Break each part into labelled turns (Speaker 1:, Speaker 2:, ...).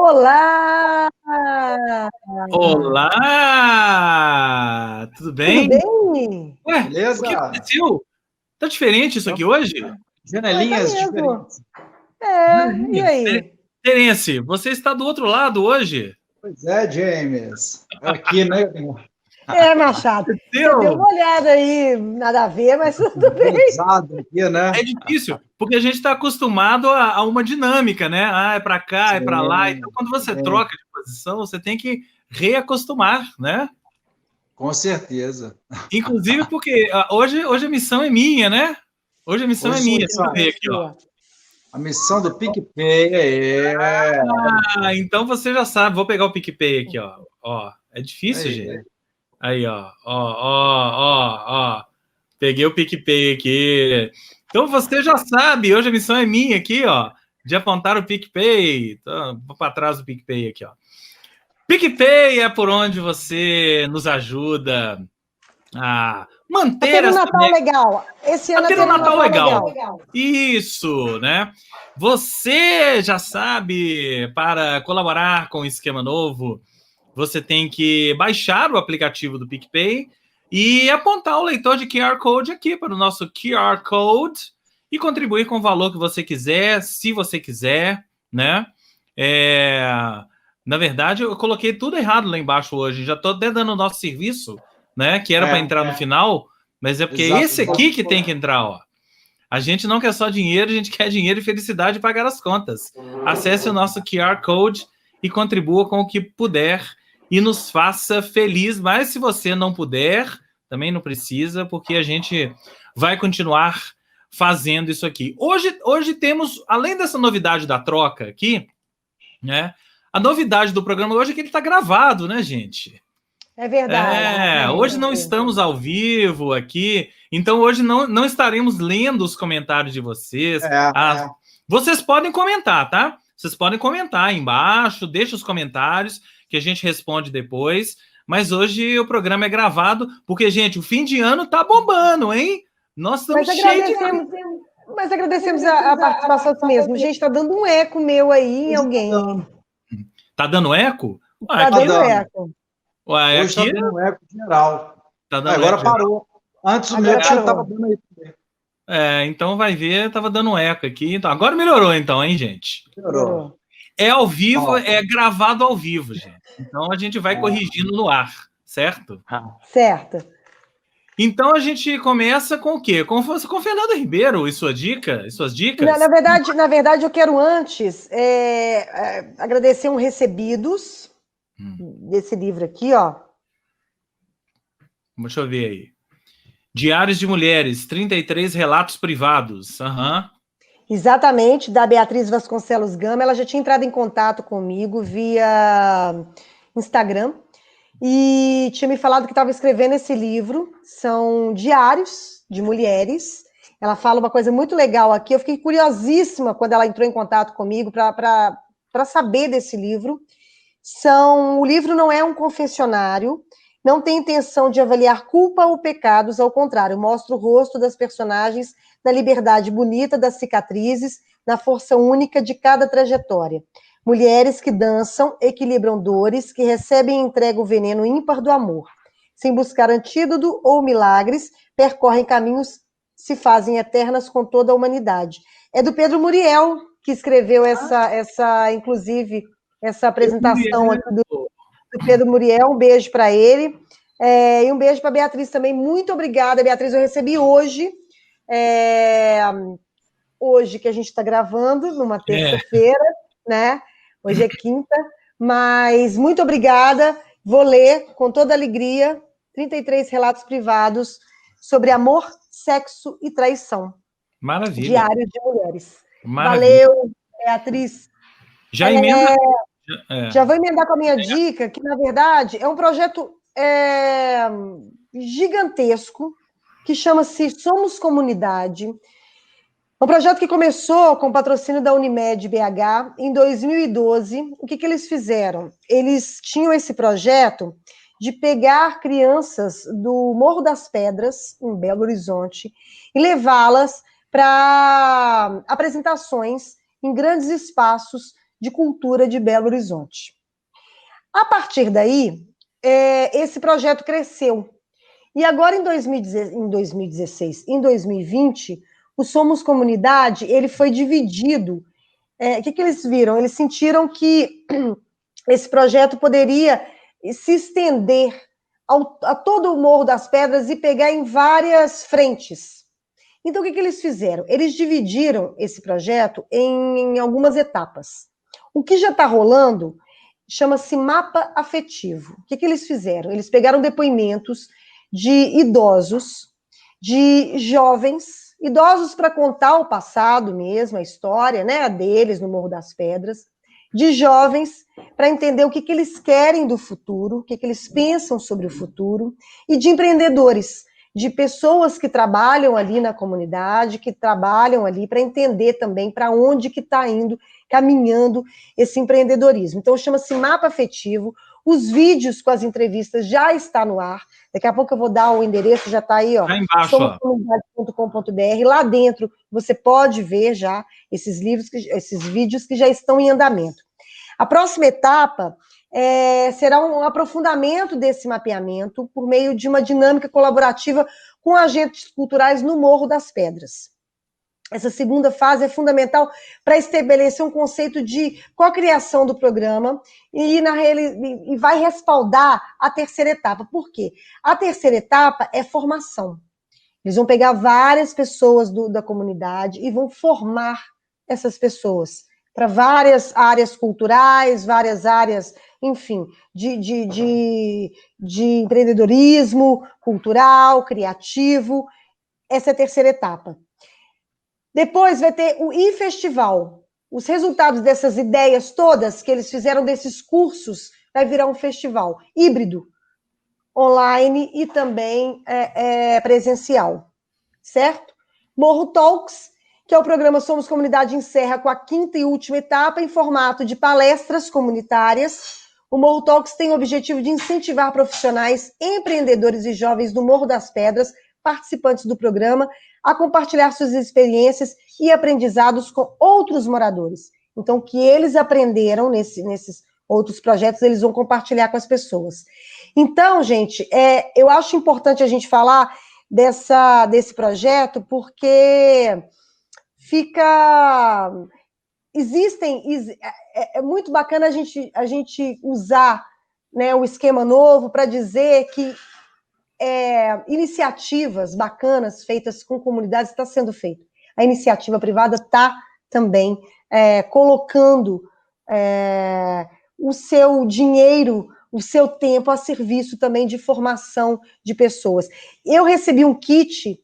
Speaker 1: Olá!
Speaker 2: Olá! Tudo
Speaker 1: Tudo
Speaker 2: bem?
Speaker 1: bem?
Speaker 2: Ué, o que
Speaker 3: Beleza?
Speaker 2: aconteceu? Tá diferente isso aqui hoje?
Speaker 1: Tá
Speaker 3: Janelinhas
Speaker 1: mesmo.
Speaker 3: diferentes.
Speaker 1: E aí?
Speaker 2: Terence, você está do outro lado hoje?
Speaker 3: Pois é, James. Aqui, né?
Speaker 1: Machado, você deu
Speaker 2: Entendeu?
Speaker 1: uma olhada aí, nada a ver, mas tudo bem.
Speaker 3: Organizado aqui,
Speaker 2: É
Speaker 3: né?
Speaker 2: difícil, porque a gente está acostumado a uma dinâmica, né? Ah, é para cá, é para lá. Então,
Speaker 3: Sim,
Speaker 2: quando você
Speaker 3: sim,
Speaker 2: troca de posição, você tem que reacostumar, né?
Speaker 3: com certeza.
Speaker 2: Inclusive porque hoje a missão é minha, né? Hoje a missão é
Speaker 3: Hoje
Speaker 2: minha.
Speaker 3: é
Speaker 2: Deixa eu ver aqui, ó.
Speaker 3: a missão do PicPay.
Speaker 2: Ah, então você já sabe. Vou pegar o PicPay aqui, ó. Ó, é difícil, gente.
Speaker 3: É.
Speaker 2: Aí, ó. Peguei o PicPay aqui. Então você já sabe, hoje a missão é minha aqui, ó, de apontar o PicPay. Então, vou para trás do PicPay aqui, ó. PicPay é por onde você nos ajuda a
Speaker 1: Tá
Speaker 2: manter
Speaker 1: tendo um
Speaker 2: essa
Speaker 1: Natal legal. Esse
Speaker 2: Tá
Speaker 1: ano tá
Speaker 2: tendo um
Speaker 1: tendo um
Speaker 2: Natal
Speaker 1: Natal
Speaker 2: legal.
Speaker 1: legal.
Speaker 2: Isso, né? Você já sabe, para colaborar com o esquema novo, você tem que baixar o aplicativo do PicPay e apontar o leitor de QR Code aqui para o nosso QR Code e contribuir com o valor que você quiser, se você quiser, né? É... Na verdade, eu coloquei tudo errado lá embaixo hoje. Já estou até dando o nosso serviço, né? Que era para entrar no final, mas é porque
Speaker 3: Exato.
Speaker 2: esse aqui que tem que entrar, ó. A gente não quer só dinheiro, a gente quer dinheiro e felicidade de pagar as contas. Acesse o nosso QR Code e contribua com o que puder e nos faça feliz. Mas se você não puder, também não precisa, porque a gente vai continuar fazendo isso aqui. Hoje temos, além dessa novidade da troca aqui, né? A novidade do programa hoje é que ele está gravado, né, gente?
Speaker 1: É verdade.
Speaker 2: Hoje não estamos ao vivo aqui, então hoje não estaremos lendo os comentários de vocês. Vocês podem comentar, tá? Vocês podem comentar aí embaixo, deixa os comentários que a gente responde depois. Mas hoje o programa é gravado, porque, gente, o fim de ano tá bombando, hein? Nós estamos cheios de...
Speaker 1: Mas agradecemos a participação mesmo. Gente, tá dando um eco meu aí em alguém.
Speaker 2: Tá dando eco?
Speaker 1: Tá dando eco.
Speaker 2: Ué,
Speaker 3: Hoje
Speaker 2: aqui
Speaker 3: está dando um eco geral.
Speaker 2: tá dando
Speaker 3: Agora
Speaker 2: eco.
Speaker 3: parou. Antes o meu tinha estava dando aí também.
Speaker 2: Então vai ver, tava dando um eco aqui. Então, agora melhorou então, hein, gente?
Speaker 3: Melhorou.
Speaker 2: É ao vivo, é gravado ao vivo, gente. Então a gente vai corrigindo no ar, certo?
Speaker 1: Certo.
Speaker 2: Então a gente começa com o quê? Com Fernando Ribeiro e suas dicas?
Speaker 1: Na verdade, eu quero antes agradecer um recebidos desse livro aqui, ó.
Speaker 2: Deixa eu ver aí. Diários de Mulheres, 33 relatos privados.
Speaker 1: Exatamente, da Beatriz Vasconcelos Gama. Ela já tinha entrado em contato comigo via Instagram e tinha me falado que estava escrevendo esse livro. São diários de mulheres. Ela fala uma coisa muito legal aqui. Eu fiquei curiosíssima quando ela entrou em contato comigo para saber desse livro. O livro não é um confessionário, não tem intenção de avaliar culpa ou pecados, ao contrário, mostra o rosto das personagens na liberdade bonita das cicatrizes, na força única de cada trajetória. Mulheres que dançam, equilibram dores, que recebem e entregam o veneno ímpar do amor. Sem buscar antídoto ou milagres, percorrem caminhos, se fazem eternas com toda a humanidade. É do Pedro Muriel, que escreveu inclusive, essa apresentação aqui do Pedro Muriel. Um beijo para ele. E um beijo para a Beatriz também. Muito obrigada, Beatriz. Eu recebi hoje que a gente está gravando, numa terça-feira, né? Hoje é quinta, mas muito obrigada. Vou ler com toda alegria 33 relatos privados sobre amor, sexo e traição.
Speaker 2: Maravilha.
Speaker 1: Diário de mulheres.
Speaker 2: Maravilha.
Speaker 1: Valeu, Beatriz.
Speaker 2: Já emenda.
Speaker 1: Já vou emendar com a minha dica, que, na verdade, é um projeto gigantesco, que chama-se Somos Comunidade. Um projeto que começou com o patrocínio da Unimed BH em 2012. O que eles fizeram? Eles tinham esse projeto de pegar crianças do Morro das Pedras, em Belo Horizonte, e levá-las para apresentações em grandes espaços de Cultura de Belo Horizonte. A partir daí, esse projeto cresceu. E agora, em 2016, em 2020, o Somos Comunidade, ele foi dividido. O que eles viram? Eles sentiram que esse projeto poderia se estender a todo o Morro das Pedras e pegar em várias frentes. Então, o que eles fizeram? Eles dividiram esse projeto em algumas etapas. O que já está rolando chama-se mapa afetivo. O que eles fizeram? Eles pegaram depoimentos de idosos, de jovens, idosos para contar o passado mesmo, a história, né, deles no Morro das Pedras, de jovens para entender o que eles querem do futuro, o que eles pensam sobre o futuro, e de empreendedores, de pessoas que trabalham ali na comunidade, que trabalham ali para entender também para onde que está indo, caminhando esse empreendedorismo. Então, chama-se Mapa Afetivo. Os vídeos com as entrevistas já está no ar. Daqui a pouco eu vou dar o endereço, já está aí, ó.
Speaker 2: Tá embaixo,
Speaker 1: somoscomunidade.com.br. Lá dentro você pode ver já esses vídeos que já estão em andamento. A próxima etapa será um aprofundamento desse mapeamento por meio de uma dinâmica colaborativa com agentes culturais no Morro das Pedras. Essa segunda fase é fundamental para estabelecer um conceito de cocriação do programa e vai respaldar a terceira etapa. Por quê? A terceira etapa é formação. Eles vão pegar várias pessoas da comunidade e vão formar essas pessoas para várias áreas culturais, várias áreas, enfim, de empreendedorismo cultural, criativo. Essa é a terceira etapa. Depois vai ter o iFestival. Os resultados dessas ideias todas que eles fizeram desses cursos vai virar um festival híbrido, online e também presencial, certo? Morro Talks, que é o programa Somos Comunidade, encerra com a quinta e última etapa em formato de palestras comunitárias. O Morro Talks tem o objetivo de incentivar profissionais, empreendedores e jovens do Morro das Pedras, participantes do programa, a compartilhar suas experiências e aprendizados com outros moradores. Então, o que eles aprenderam nesses outros projetos, eles vão compartilhar com as pessoas. Então, gente, eu acho importante a gente falar desse projeto, porque é muito bacana a gente usar, né, o esquema novo para dizer que iniciativas bacanas feitas com comunidades está sendo feito. A iniciativa privada está também colocando o seu dinheiro, o seu tempo a serviço também de formação de pessoas. Eu recebi um kit,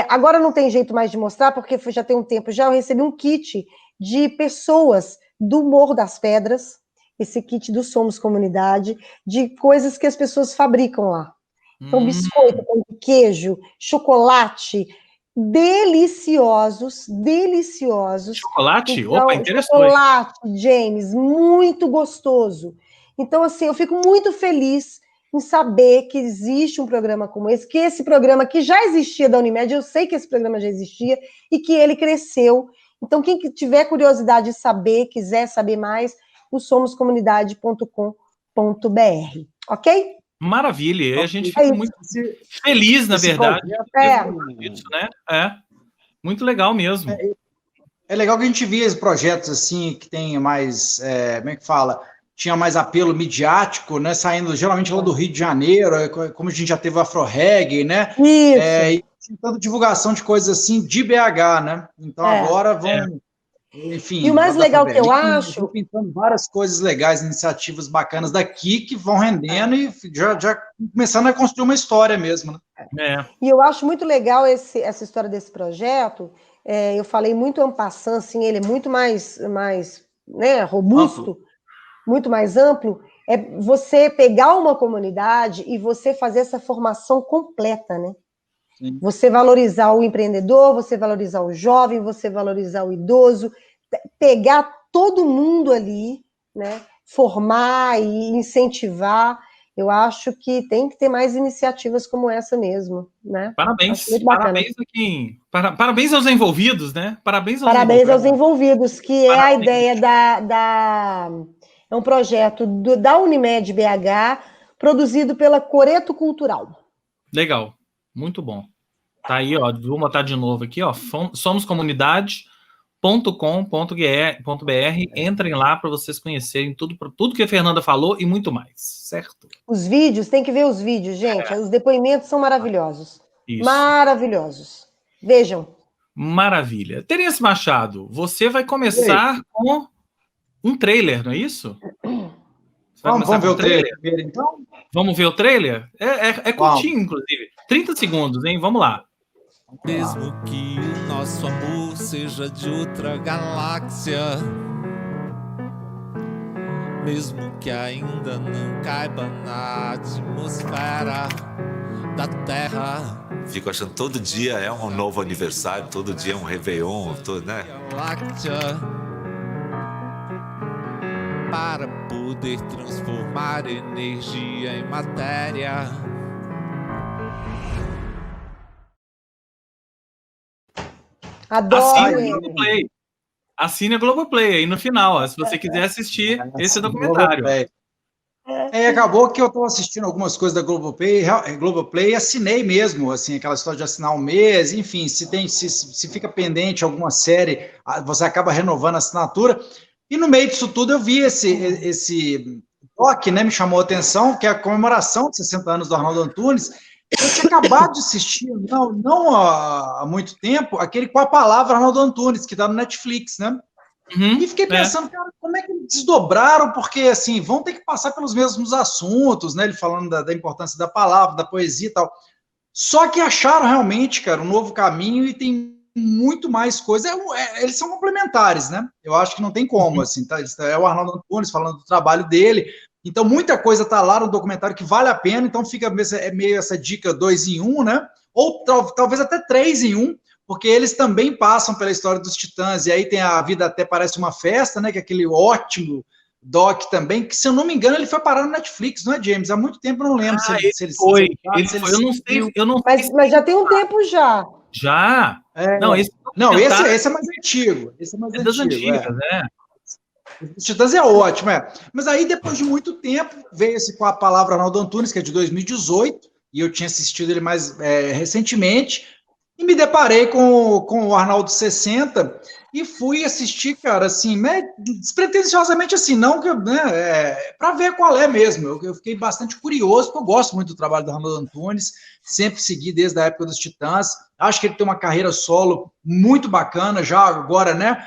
Speaker 1: agora não tem jeito mais de mostrar, porque já tem um tempo já, eu recebi um kit de pessoas do Morro das Pedras, esse kit do Somos Comunidade, de coisas que as pessoas fabricam lá. Então, biscoito, pão de queijo, chocolate, deliciosos.
Speaker 2: Chocolate?
Speaker 1: Então,
Speaker 2: Opa, interessante.
Speaker 1: chocolate, James, muito gostoso. Então, assim, eu fico muito feliz em saber que existe um programa como esse, que esse programa que já existia da Unimed, eu sei que esse programa já existia e que ele cresceu. Então, quem tiver curiosidade de saber, quiser saber mais, o somoscomunidade.com.br, ok?
Speaker 2: Maravilha, e a gente fica muito feliz, na verdade, disso, né? Muito legal mesmo.
Speaker 3: É legal que a gente via projetos assim, que tem mais, como é que fala? Tinha mais apelo midiático, né? Saindo geralmente lá do Rio de Janeiro, como a gente já teve o Afro Reggae, né?
Speaker 1: Isso.
Speaker 3: E tanta divulgação de coisas assim de BH, né? Então agora vão... Enfim,
Speaker 1: e o mais legal que eu acho...
Speaker 3: pintando várias coisas legais, iniciativas bacanas daqui que vão rendendo e já começando a construir uma história mesmo, né?
Speaker 1: E eu acho muito legal essa história desse projeto. Eu falei muito en passant, assim, ele é muito mais né, robusto, muito mais amplo. É você pegar uma comunidade e você fazer essa formação completa, né? Sim. Você valorizar o empreendedor, você valorizar o jovem, você valorizar o idoso, pegar todo mundo ali, né? Formar e incentivar Eu acho que tem que ter mais iniciativas como essa mesmo, né?
Speaker 2: Parabéns, parabéns a quem... Parabéns aos envolvidos, né? Parabéns
Speaker 1: aos envolvidos, que é a ideia é um projeto da Unimed BH, produzido pela Coreto Cultural.
Speaker 2: Legal, muito bom. Tá aí, ó, vou botar de novo aqui, ó, somoscomunidade.com.br, entrem lá para vocês conhecerem tudo que a Fernanda falou e muito mais, certo?
Speaker 1: Os vídeos, tem que ver os vídeos, gente, os depoimentos são maravilhosos.
Speaker 2: Isso.
Speaker 1: Maravilhosos. Vejam.
Speaker 2: Maravilha. Terence Machado, você vai começar com um trailer, não é isso?
Speaker 3: Vamos ver o trailer primeiro, então?
Speaker 2: Vamos ver o trailer? É curtinho, inclusive. 30 segundos, hein? Vamos lá.
Speaker 4: Mesmo que o nosso amor seja de outra galáxia, mesmo que ainda não caiba na atmosfera da Terra,
Speaker 5: fico achando todo dia é um novo aniversário, todo dia é um Réveillon, né?
Speaker 4: Galáxia, para poder transformar energia em matéria.
Speaker 1: Adoro.
Speaker 2: Assine a Globoplay aí no final, ó, se você quiser assistir esse documentário.
Speaker 3: Acabou que eu estou assistindo algumas coisas da Globoplay, assinei mesmo, assim, aquela história de assinar um mês, enfim, se fica pendente alguma série, você acaba renovando a assinatura. E no meio disso tudo eu vi esse doc, né, me chamou a atenção, que é a comemoração de 60 anos do Arnaldo Antunes. Eu tinha acabado de assistir, não há muito tempo, aquele Com a Palavra Arnaldo Antunes, que está no Netflix, né?
Speaker 2: Uhum,
Speaker 3: e fiquei pensando, cara, como é que eles desdobraram, porque, assim, vão ter que passar pelos mesmos assuntos, né? Ele falando da importância da palavra, da poesia e tal. Só que acharam realmente, cara, um novo caminho e tem muito mais coisa. Eles são complementares, né? Eu acho que não tem como, assim, tá? É o Arnaldo Antunes falando do trabalho dele. Então, muita coisa está lá no documentário que vale a pena, então fica meio essa dica 2 em 1, né? Ou talvez até 3 em 1, porque eles também passam pela história dos Titãs, e aí tem A Vida Até Parece Uma Festa, né? Que é aquele ótimo doc também, que, se eu não me engano, ele foi parar no Netflix, não é, James? Há muito tempo eu não lembro se ele
Speaker 2: foi. Eu não sei.
Speaker 1: Mas já tem um tempo já.
Speaker 2: Já?
Speaker 3: Não, esse é mais antigo. Esse é mais antigo.
Speaker 2: Das antigas, né?
Speaker 3: Os Titãs é ótimo, Mas aí, depois de muito tempo, veio esse Com a Palavra Arnaldo Antunes, que é de 2018, e eu tinha assistido ele mais recentemente, e me deparei com o Arnaldo 60, e fui assistir, cara, assim, despretensiosamente assim, não que, né, para ver qual é mesmo. Eu fiquei bastante curioso, porque eu gosto muito do trabalho do Arnaldo Antunes, sempre segui desde a época dos Titãs. Acho que ele tem uma carreira solo muito bacana, já agora, né?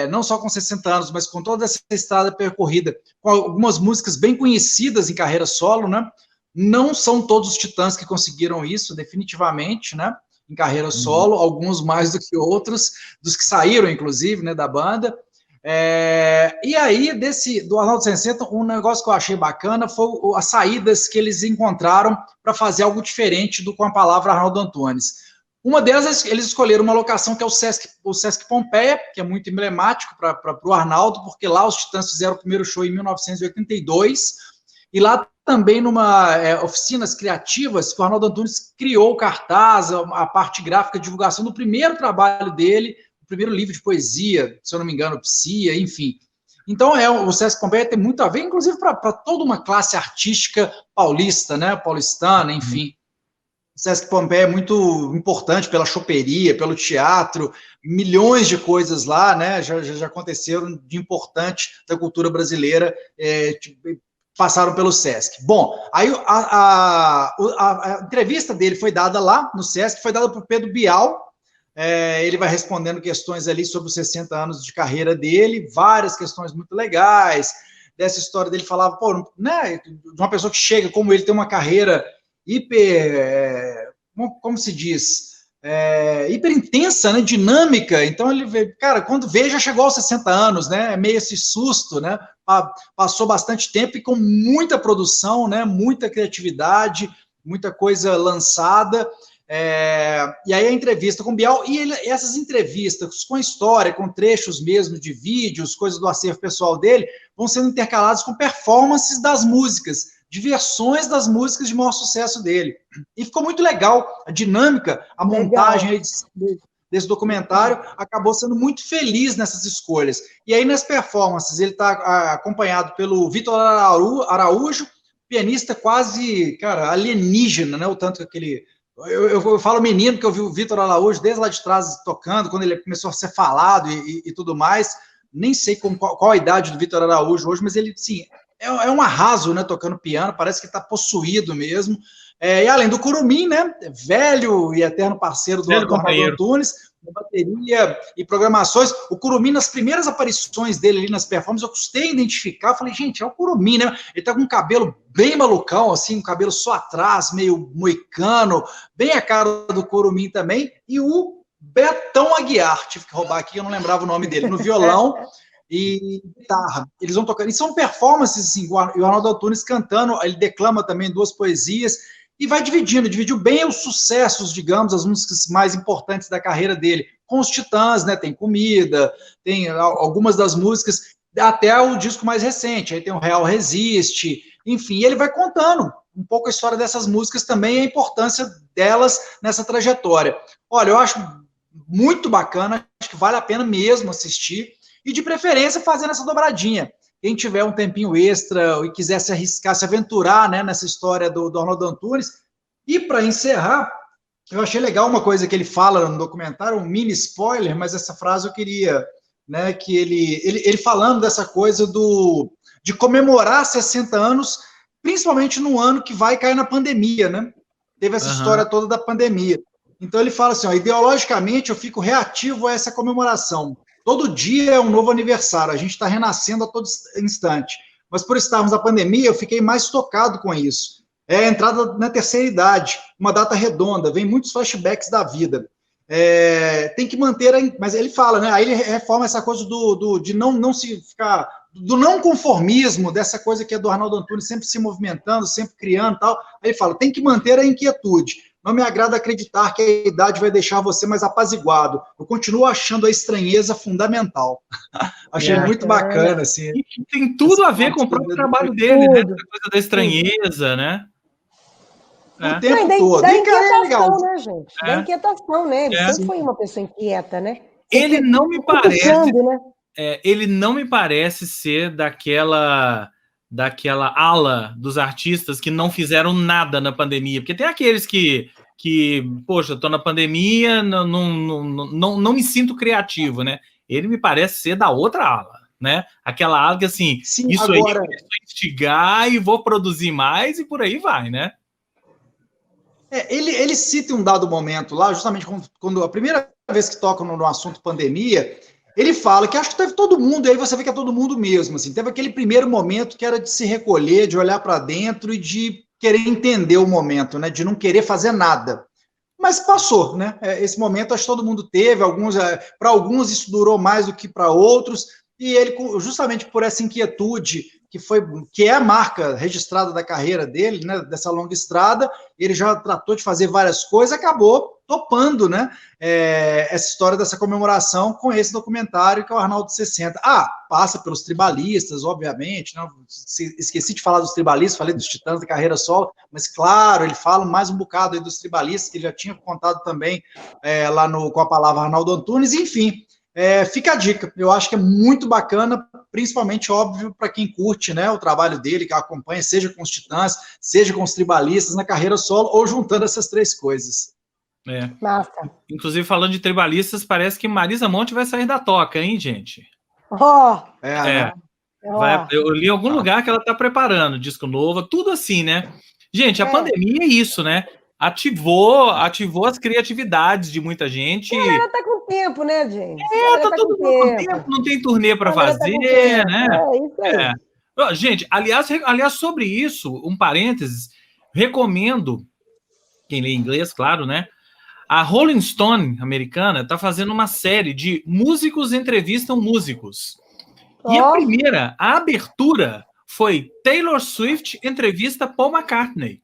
Speaker 3: Não só com 60 anos, mas com toda essa estrada percorrida, com algumas músicas bem conhecidas em carreira solo, né? Não são todos os Titãs que conseguiram isso, definitivamente, né? Em carreira solo, alguns mais do que outros, dos que saíram, inclusive, né, da banda. E aí, do Arnaldo 60, um negócio que eu achei bacana foi as saídas que eles encontraram para fazer algo diferente do Com a Palavra Arnaldo Antunes. Uma delas, eles escolheram uma locação que é o Sesc Pompeia, que é muito emblemático para o Arnaldo, porque lá os Titãs fizeram o primeiro show em 1982, e lá também oficinas criativas, que o Arnaldo Antunes criou o cartaz, a parte gráfica, a divulgação do primeiro trabalho dele, o primeiro livro de poesia, se eu não me engano, Psia, enfim. Então, o Sesc Pompeia tem muito a ver, inclusive, para toda uma classe artística paulista, né, paulistana, enfim. O Sesc Pompeia é muito importante pela choperia, pelo teatro, milhões de coisas lá, né, já aconteceram de importante da cultura brasileira, passaram pelo Sesc. Bom, aí a entrevista dele foi dada lá no Sesc, foi dada por Pedro Bial. Ele vai respondendo questões ali sobre os 60 anos de carreira dele, várias questões muito legais, dessa história dele falava, né, de uma pessoa que chega, como ele tem uma carreira como se diz, hiper intensa, né, dinâmica. Então ele vê, cara, quando vê, já chegou aos 60 anos, né, é meio esse susto, né, passou bastante tempo e com muita produção, né, muita criatividade, muita coisa lançada. E aí a entrevista com o Bial, e essas entrevistas com história, com trechos mesmo de vídeos, coisas do acervo pessoal dele, vão sendo intercaladas com performances das músicas, de versões das músicas de maior sucesso dele. E ficou muito legal a dinâmica, a montagem, a edição desse documentário, acabou sendo muito feliz nessas escolhas. E aí, nas performances, ele está acompanhado pelo Vitor Araújo, pianista quase, cara, alienígena, né? O tanto que aquele... Eu falo menino, porque eu vi o Vitor Araújo desde lá de trás tocando, quando ele começou a ser falado e tudo mais. Nem sei qual a idade do Vitor Araújo hoje, mas ele, sim, é um arraso, né? Tocando piano, parece que está possuído mesmo. E além do Curumim, né? Velho e eterno parceiro do Arnaldo Antunes, bateria e programações. O Curumim, nas primeiras aparições dele ali nas performances, eu custei identificar. Falei, gente, é o Curumim, né? Ele tá com um cabelo bem malucão, assim, um cabelo só atrás, meio moicano, bem a cara do Curumim também. E o Betão Aguiar, tive que roubar aqui, eu não lembrava o nome dele, no violão e guitarra. Eles vão tocando. E são performances, assim, o Arnaldo Antunes cantando, ele declama também 2 poesias. E vai dividiu bem os sucessos, digamos, as músicas mais importantes da carreira dele, com os Titãs, né? Tem Comida, tem algumas das músicas, até o disco mais recente, aí tem o Real Resiste, enfim, ele vai contando um pouco a história dessas músicas também e a importância delas nessa trajetória. Olha, eu acho muito bacana, acho que vale a pena mesmo assistir, e de preferência fazendo essa dobradinha. Quem tiver um tempinho extra e quiser se arriscar, se aventurar, né, nessa história do Arnaldo Antunes. E para encerrar, eu achei legal uma coisa que ele fala no documentário, um mini spoiler, mas essa frase eu queria, né, que ele falando dessa coisa de comemorar 60 anos, principalmente no ano que vai cair na pandemia, né? Teve essa história toda da pandemia. Então ele fala assim, ó, ideologicamente eu fico reativo a essa comemoração. Todo dia é um novo aniversário, a gente está renascendo a todo instante. Mas por estarmos na pandemia, eu fiquei mais tocado com isso. É a entrada na terceira idade, uma data redonda, vem muitos flashbacks da vida. Tem que manter, mas ele fala, né? Aí ele reforma essa coisa de não se ficar, do não conformismo, dessa coisa que é do Arnaldo Antunes, sempre se movimentando, sempre criando e tal. Aí ele fala, tem que manter a inquietude. Não me agrada acreditar que a idade vai deixar você mais apaziguado. Eu continuo achando a estranheza fundamental. Achei muito bacana, assim.
Speaker 2: E tem tudo a ver com o próprio trabalho dele, né? Essa coisa da estranheza, né?
Speaker 3: O tempo todo.
Speaker 1: Da inquietação, né, gente? Da inquietação, né? Ele sempre foi uma pessoa inquieta, né?
Speaker 2: Ele não me parece...
Speaker 1: né?
Speaker 2: Ele não me parece ser daquela ala dos artistas que não fizeram nada na pandemia, porque tem aqueles que poxa, estou na pandemia, não me sinto criativo, né? Ele me parece ser da outra ala, né? Aquela ala que, assim,
Speaker 3: sim,
Speaker 2: isso
Speaker 3: agora...
Speaker 2: aí eu vou instigar e vou produzir mais e por aí vai, né?
Speaker 3: Ele cita um dado momento lá, justamente quando a primeira vez que toca no assunto pandemia, ele fala que acho que teve todo mundo, e aí você vê que é todo mundo mesmo, assim, teve aquele primeiro momento que era de se recolher, de olhar para dentro e de querer entender o momento, né, de não querer fazer nada. Mas passou, né? Esse momento acho que todo mundo teve, para alguns isso durou mais do que para outros, e ele, justamente por essa inquietude, que é a marca registrada da carreira dele, né, dessa longa estrada, ele já tratou de fazer várias coisas, acabou topando, né, essa história dessa comemoração com esse documentário que é o Arnaldo 60. Passa pelos tribalistas, obviamente, né, esqueci de falar dos tribalistas, falei dos Titãs da carreira solo, mas claro, ele fala mais um bocado aí dos tribalistas, que ele já tinha contado também lá com a palavra Arnaldo Antunes, enfim. Fica a dica, eu acho que é muito bacana, principalmente, óbvio, para quem curte, né, o trabalho dele, que acompanha, seja com os Titãs, seja com os tribalistas na carreira solo, ou juntando essas 3 coisas.
Speaker 1: Massa.
Speaker 2: Inclusive, falando de tribalistas, parece que Marisa Monte vai sair da toca, hein, gente? Eu li em algum lugar que ela está preparando disco novo, tudo assim, né? Gente, a pandemia é isso, né? Ativou as criatividades de muita gente.
Speaker 1: Ela tá com tempo, né, gente?
Speaker 2: Tá todo mundo com tempo, não tem turnê para fazer, né?
Speaker 1: Isso aí.
Speaker 2: Gente, aliás, sobre isso, um parênteses, recomendo, quem lê inglês, claro, né? A Rolling Stone americana tá fazendo uma série de músicos entrevistam músicos. E a abertura foi Taylor Swift entrevista Paul McCartney.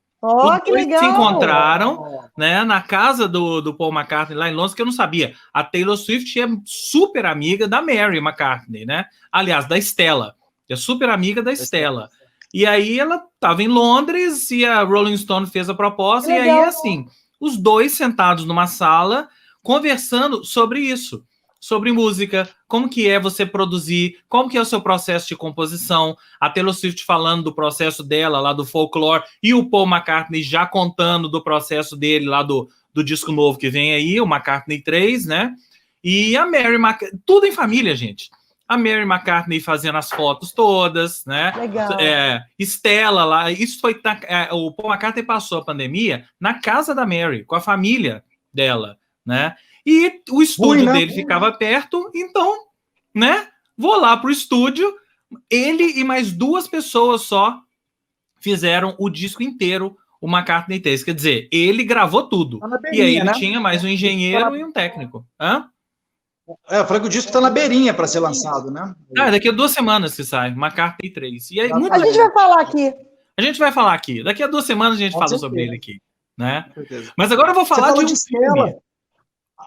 Speaker 1: Que legal!
Speaker 2: Se encontraram, né, na casa do Paul McCartney, lá em Londres, que eu não sabia. A Taylor Swift é super amiga da Mary McCartney, né? Aliás, da Stella. É super amiga da Stella. E aí ela estava em Londres e a Rolling Stone fez a proposta, e aí, assim, os dois sentados numa sala, conversando sobre isso, sobre música, como que é você produzir, como que é o seu processo de composição, a Taylor Swift falando do processo dela, lá do folklore, e o Paul McCartney já contando do processo dele, lá do disco novo que vem aí, o McCartney 3, né? E a Mary McCartney, tudo em família, gente. A Mary McCartney fazendo as fotos todas, né?
Speaker 1: Legal.
Speaker 2: Stella lá, isso foi... o Paul McCartney passou a pandemia na casa da Mary, com a família dela, né? E o estúdio dele ficava perto, então, né? Vou lá pro estúdio, ele e mais 2 pessoas só fizeram o disco inteiro, o McCartney 3. Quer dizer, ele gravou tudo. E aí ele tinha mais um engenheiro e um técnico. Hã?
Speaker 3: Eu falei que o disco tá na beirinha para ser lançado, né?
Speaker 2: Daqui a 2 semanas que sai, McCartney 3. E aí,
Speaker 1: a gente vai falar aqui.
Speaker 2: A gente vai falar aqui. Daqui a 2 semanas a gente fala sobre ele aqui, né? Mas agora eu vou falar de um filme.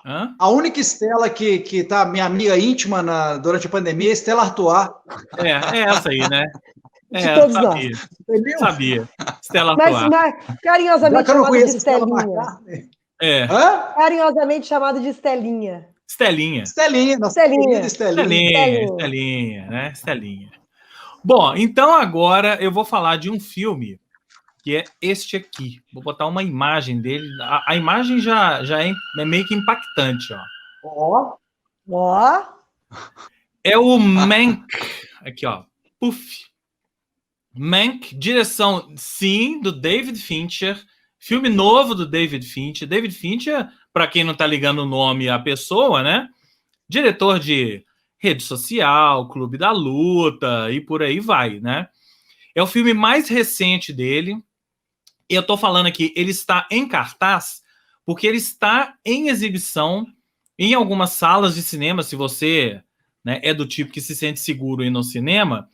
Speaker 3: Hã? A única Estela que tá minha amiga íntima durante a pandemia é Estela Artois.
Speaker 2: É essa aí, né?
Speaker 1: Todos
Speaker 2: sabia.
Speaker 1: Nós.
Speaker 2: Sabia. Estela Artois.
Speaker 1: Mas carinhosamente chamado de Estelinha. Carinhosamente chamado de Estelinha.
Speaker 2: Estelinha.
Speaker 3: Né?
Speaker 2: Estelinha. Bom, então agora eu vou falar de um filme que é este aqui. Vou botar uma imagem dele. A imagem já é meio que impactante, ó.
Speaker 1: Ó.
Speaker 2: É o Mank. Aqui, ó. Puff. Mank, direção, sim, do David Fincher. Filme novo do David Fincher. David Fincher, para quem não tá ligando o nome à pessoa, né? Diretor de Rede Social, Clube da Luta e por aí vai, né? É o filme mais recente dele. Eu tô falando aqui, ele está em cartaz porque ele está em exibição em algumas salas de cinema. Se você, né, é do tipo que se sente seguro ir no cinema,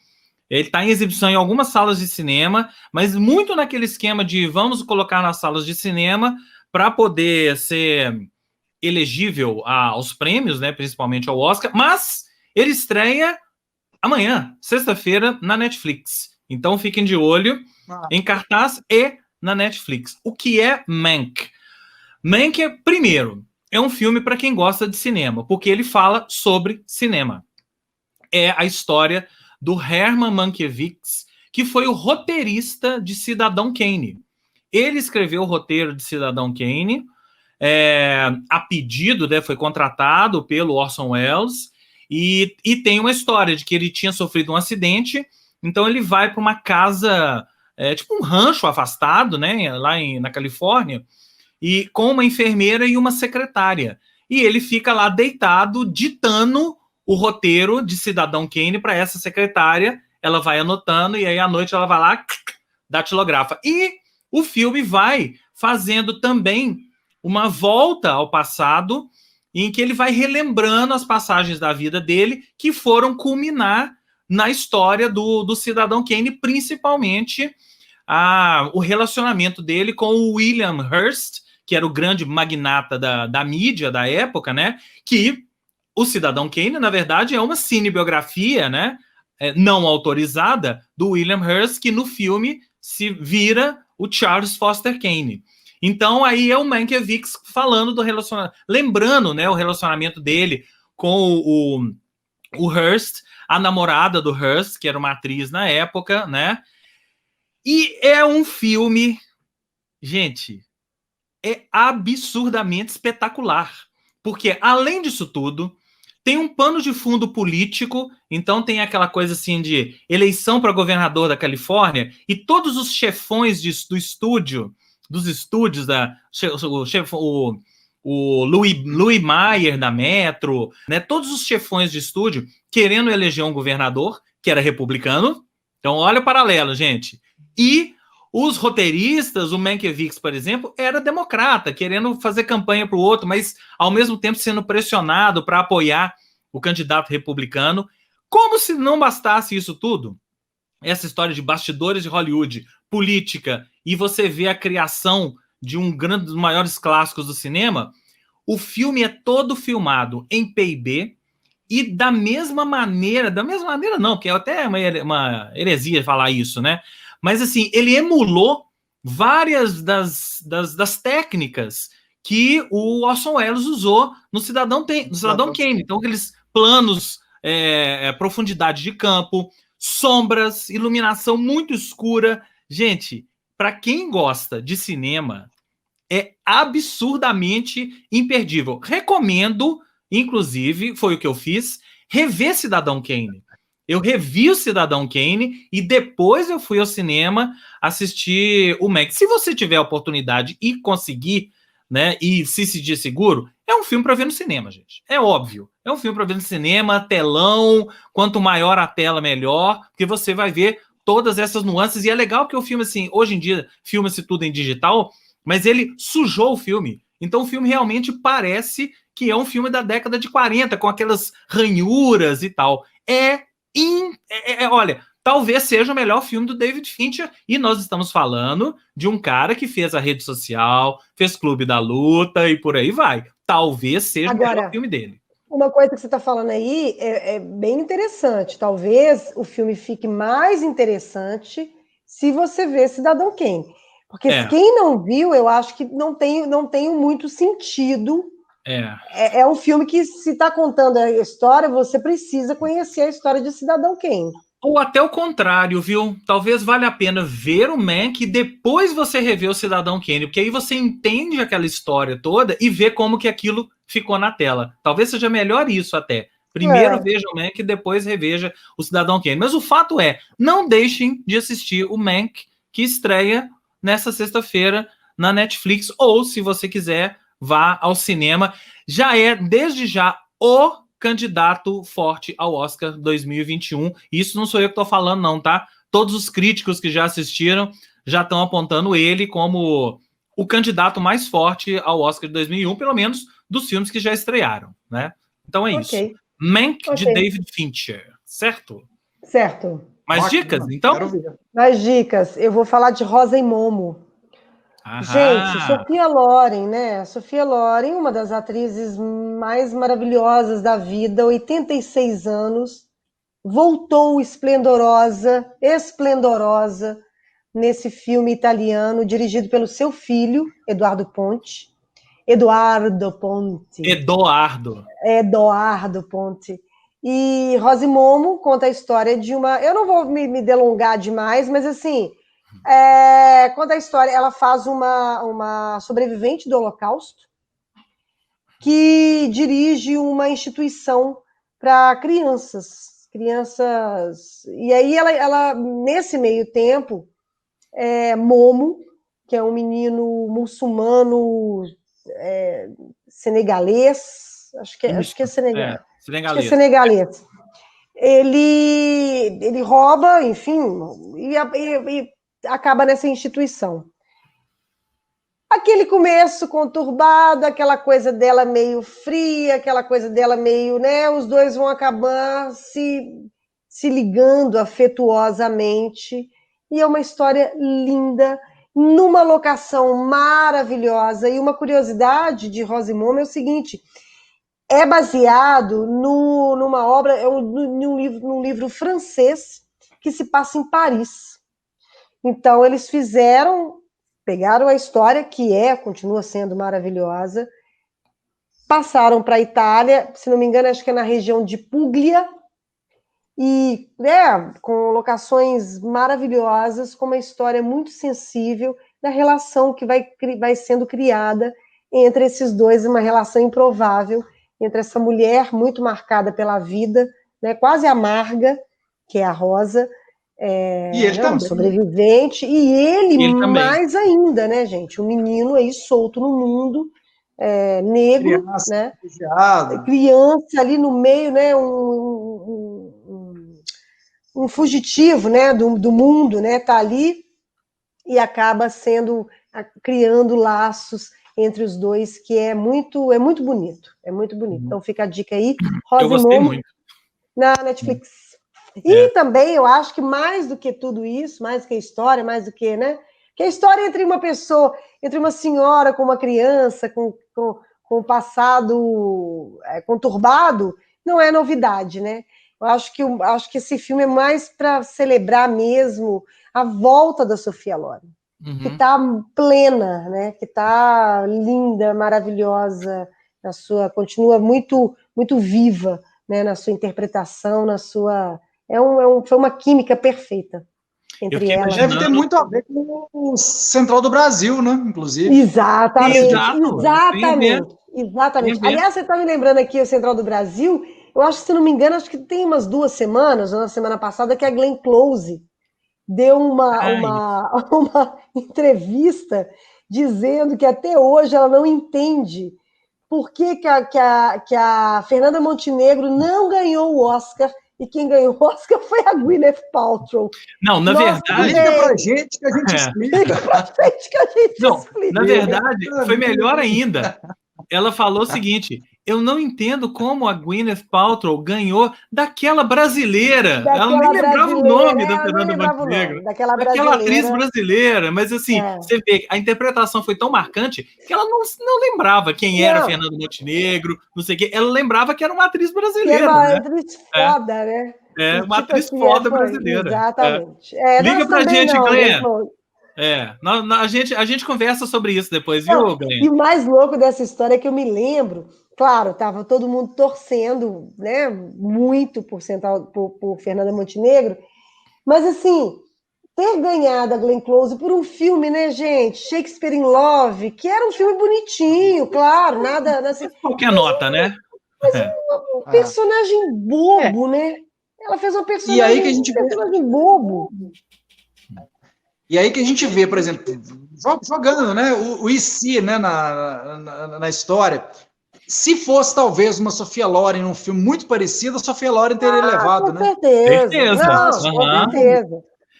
Speaker 2: ele está em exibição em algumas salas de cinema, mas muito naquele esquema de vamos colocar nas salas de cinema para poder ser elegível aos prêmios, né, principalmente ao Oscar, mas ele estreia amanhã, sexta-feira, na Netflix. Então fiquem de olho em cartaz e na Netflix. O que é Mank? Mank, primeiro, é um filme para quem gosta de cinema, porque ele fala sobre cinema. É a história do Herman Mankiewicz, que foi o roteirista de Cidadão Kane. Ele escreveu o roteiro de Cidadão Kane, a pedido, né, foi contratado pelo Orson Welles, e tem uma história de que ele tinha sofrido um acidente, então ele vai para uma casa, tipo um rancho afastado, né, lá na Califórnia, e com uma enfermeira e uma secretária. E ele fica lá deitado, ditando o roteiro de Cidadão Kane para essa secretária, ela vai anotando, e aí à noite ela vai lá, datilografa. E o filme vai fazendo também uma volta ao passado, em que ele vai relembrando as passagens da vida dele, que foram culminar na história do Cidadão Kane, principalmente o relacionamento dele com o William Hearst, que era o grande magnata da mídia da época, né? Que o Cidadão Kane, na verdade, é uma cinebiografia, né? Não autorizada do William Hearst, que no filme se vira o Charles Foster Kane. Então, aí é o Mankiewicz falando do relacionamento, lembrando, né, o relacionamento dele com o Hearst, a namorada do Hearst, que era uma atriz na época, né? E é um filme, gente, é absurdamente espetacular, porque, além disso tudo, tem um pano de fundo político, então tem aquela coisa assim de eleição para governador da Califórnia, e todos os chefões dos estúdios, o Louis Mayer da Metro, né, todos os chefões de estúdio querendo eleger um governador, que era republicano. Então, olha o paralelo, gente. E os roteiristas, o Mankiewicz, por exemplo, era democrata, querendo fazer campanha para o outro, mas ao mesmo tempo sendo pressionado para apoiar o candidato republicano. Como se não bastasse isso tudo, essa história de bastidores de Hollywood, política, e você vê a criação de um dos maiores clássicos do cinema, o filme é todo filmado em PIB, E da mesma maneira não, porque é até uma heresia falar isso, né? Mas assim, ele emulou várias das técnicas que o Orson Welles usou no Cidadão Kane. Então, aqueles planos, profundidade de campo, sombras, iluminação muito escura. Gente, para quem gosta de cinema, é absurdamente imperdível. Recomendo, inclusive, foi o que eu fiz, rever Cidadão Kane. Eu revi o Cidadão Kane e depois eu fui ao cinema assistir o Mank. Se você tiver a oportunidade e conseguir, né, e se sentir seguro, é um filme para ver no cinema, gente. É óbvio. É um filme para ver no cinema, telão, quanto maior a tela, melhor, porque você vai ver todas essas nuances. E é legal que o filme, assim, hoje em dia, filma-se tudo em digital, mas ele sujou o filme. Então o filme realmente parece que é um filme da década de 40, com aquelas ranhuras e tal. Olha, talvez seja o melhor filme do David Fincher, e nós estamos falando de um cara que fez a Rede Social, fez Clube da Luta e por aí vai. Talvez seja o melhor filme dele.
Speaker 1: Uma coisa que você está falando aí é bem interessante. Talvez o filme fique mais interessante se você ver Cidadão Kane. Porque quem não viu, eu acho que não tem muito sentido. É um filme que, se está contando a história, você precisa conhecer a história de Cidadão Kane.
Speaker 2: Ou até o contrário, viu? Talvez valha a pena ver o Mank e depois você rever o Cidadão Kane, porque aí você entende aquela história toda e vê como que aquilo ficou na tela. Talvez seja melhor isso até. Primeiro veja o Mank e depois reveja o Cidadão Kane. Mas o fato é, não deixem de assistir o Mank, que estreia nessa sexta-feira na Netflix, ou se você quiser, vá ao cinema. Já é, desde já, o candidato forte ao Oscar 2021. Isso não sou eu que estou falando, não, tá? Todos os críticos que já assistiram já estão apontando ele como o candidato mais forte ao Oscar de 2001, pelo menos dos filmes que já estrearam, né? Então é isso. Mank, de David Fincher, certo?
Speaker 1: Certo.
Speaker 2: Mais dicas, então?
Speaker 1: Mais dicas. Eu vou falar de Rosa e Momo. Gente, Sophia Loren, né? Sophia Loren, uma das atrizes mais maravilhosas da vida, 86 anos, voltou esplendorosa nesse filme italiano, dirigido pelo seu filho, Eduardo Ponte. E Rosa e Momo conta a história de uma... Eu não vou me delongar demais, mas assim... conta a história, ela faz uma sobrevivente do Holocausto que dirige uma instituição para crianças, e aí ela nesse meio tempo, Momo, que é um menino muçulmano senegalês, acho que é senegalês. Ele rouba, enfim, e acaba nessa instituição. Aquele começo conturbado, aquela coisa dela meio fria, aquela coisa dela meio, né? Os dois vão acabar se ligando afetuosamente. E é uma história linda, numa locação maravilhosa. E uma curiosidade de Rosa e Momo é o seguinte: é baseado numa obra, num livro francês que se passa em Paris. Então, eles pegaram a história, que continua sendo maravilhosa, passaram para a Itália, se não me engano, acho que é na região de Puglia, e com locações maravilhosas, com uma história muito sensível da relação que vai sendo criada entre esses dois, uma relação improvável, entre essa mulher muito marcada pela vida, né, quase amarga, que é a Rosa,
Speaker 3: e ele também,
Speaker 1: sobrevivente, e ele mais ainda, né, gente? Um menino aí solto no mundo, negro,
Speaker 3: criança,
Speaker 1: né?
Speaker 3: Refugiado.
Speaker 1: Criança ali no meio, né? Um fugitivo, né? Do mundo, né? Tá ali e acaba criando laços entre os dois, que é muito bonito, Então fica a dica aí, Rosa e Momo, na Netflix. E também eu acho que mais do que tudo isso, mais do que a história, mais do que, né? Que a história entre uma pessoa, entre uma senhora com uma criança, com o passado conturbado, não é novidade, né? Eu acho que esse filme é mais para celebrar mesmo a volta da Sophia Loren, que está plena, né? Que está linda, maravilhosa, continua muito, muito viva, né? Na sua interpretação, foi uma química perfeita entre elas.
Speaker 3: Deve ter muito a ver com o Central do Brasil, né? Inclusive.
Speaker 1: Exatamente.
Speaker 2: Aliás,
Speaker 1: você está me lembrando aqui o Central do Brasil. Eu acho que, se não me engano, acho que tem umas 2 semanas, ou na semana passada, que a Glenn Close deu uma entrevista dizendo que até hoje ela não entende por que a Fernanda Montenegro não ganhou o Oscar, e quem ganhou o Oscar foi a Gwyneth Paltrow.
Speaker 2: Não, na verdade...
Speaker 3: Liga pra gente que a gente explica.
Speaker 1: Liga pra gente que a gente explica.
Speaker 2: Na verdade, foi melhor ainda. Ela falou o seguinte: eu não entendo como a Gwyneth Paltrow ganhou daquela brasileira. Ela nem lembrava o nome da Fernanda Montenegro. Daquela atriz brasileira. Mas assim, você vê, a interpretação foi tão marcante que ela não lembrava quem era Fernanda Montenegro, não sei o quê. Ela lembrava que era uma atriz brasileira.
Speaker 1: Era uma atriz foda, né?
Speaker 2: Uma atriz foda brasileira.
Speaker 1: Exatamente.
Speaker 2: Liga pra gente, Glenn. A gente conversa sobre isso depois, viu, Glenn?
Speaker 1: E o mais louco dessa história é que eu me lembro, claro, estava todo mundo torcendo, né, muito por Fernanda Montenegro, mas assim, ter ganhado a Glenn Close por um filme, né, gente, Shakespeare in Love, que era um filme bonitinho, claro, nada assim,
Speaker 2: qualquer nota, né?
Speaker 1: Mas um personagem bobo, né? Ela fez um personagem bobo.
Speaker 3: E aí que a gente vê, por exemplo, jogando, né, o IC, né, na história. Se fosse, talvez, uma Sophia Loren num filme muito parecido, a Sophia Loren teria levado,
Speaker 1: com
Speaker 3: né?
Speaker 1: Certeza. Não,